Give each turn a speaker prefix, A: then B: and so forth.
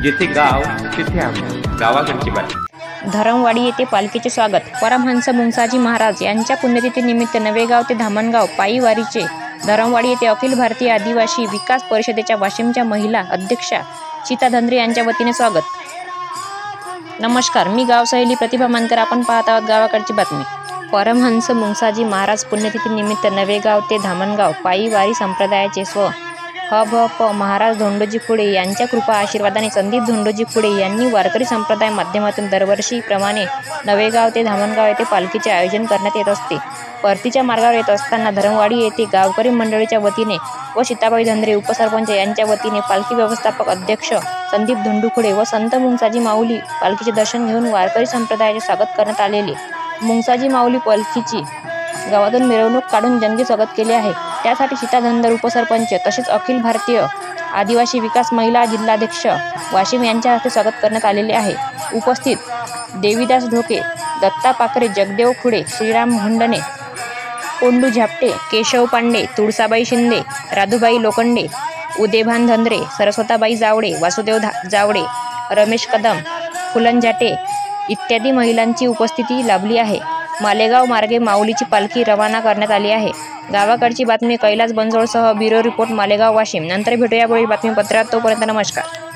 A: जेथे गाव तिथे आम्ही, गावाकडची बातमी।
B: धरमवाडी येथे पालखीचे स्वागत। परमहंस मुंगसाजी महाराज यांच्या पुण्यतिथीनिमित्त नवेगाव ते धामणगाव पायी वारीचे धरमवाडी येथे अखिल भारतीय आदिवासी विकास परिषदेच्या वाशिमच्या महिला अध्यक्षा सीता धंद्रे यांच्या वतीने स्वागत। नमस्कार, मी गावसहेली प्रतिभा मानकर। आपण पाहत आहात गावाकडची बातमी। परमहंस मुंगसाजी महाराज पुण्यतिथीनिमित्त नवेगाव ते धामणगाव पायी वारी संप्रदायाचे भ महाराज धोंडोजी खुडे यांच्या कृपा आशीर्वादाने संदीप धोंडोजी खुडे यांनी वारकरी संप्रदाय माध्यमातून दरवर्षीप्रमाणे नवेगाव ते धामणगाव येथे पालखीचे आयोजन करण्यात येत असते। परतीच्या मार्गावर येत असताना धरमवाडी येथे गावकरी मंडळीच्या वतीने व सीताबाई धंद्रे उपसरपंच यांच्या वतीने पालखी व्यवस्थापक अध्यक्ष संदीप धोंडू खुडे व संत मुंगसाजी माऊली पालखीचे दर्शन घेऊन वारकरी संप्रदायाचे स्वागत करण्यात आलेले। मुंगसाजी माऊली पालखीची गावातून मिरवणूक काढून जंगी स्वागत केले आहे। त्यासाठी सीता धंदर उपसरपंच तसेच अखिल भारतीय आदिवासी विकास महिला जिल्हाध्यक्ष वाशिम यांच्या हस्ते स्वागत करण्यात आलेले आहे। उपस्थित देवीदास ढोके, दत्ता पाखरे, जगदेव खुडे, श्रीराम भंडने, कोंडू झापटे, केशव पांडे, तुळसाबाई शिंदे, राधुबाई लोखंडे, उदयभान धंद्रे, सरस्वताबाई जावडे, वासुदेव जावडे, रमेश कदम, फुलन जाटे इत्यादी महिलांची उपस्थिती लाभली आहे। मालेगाव मार्गे माऊलीची पालखी रवाना करण्यात आली आहे। गावाकडची बातमी कैलास बनसोडसह ब्युरो रिपोर्ट मालेगाव वाशिम। नंतर भेटूया पुढील बातमीपत्रात, तोपर्यंत नमस्कार।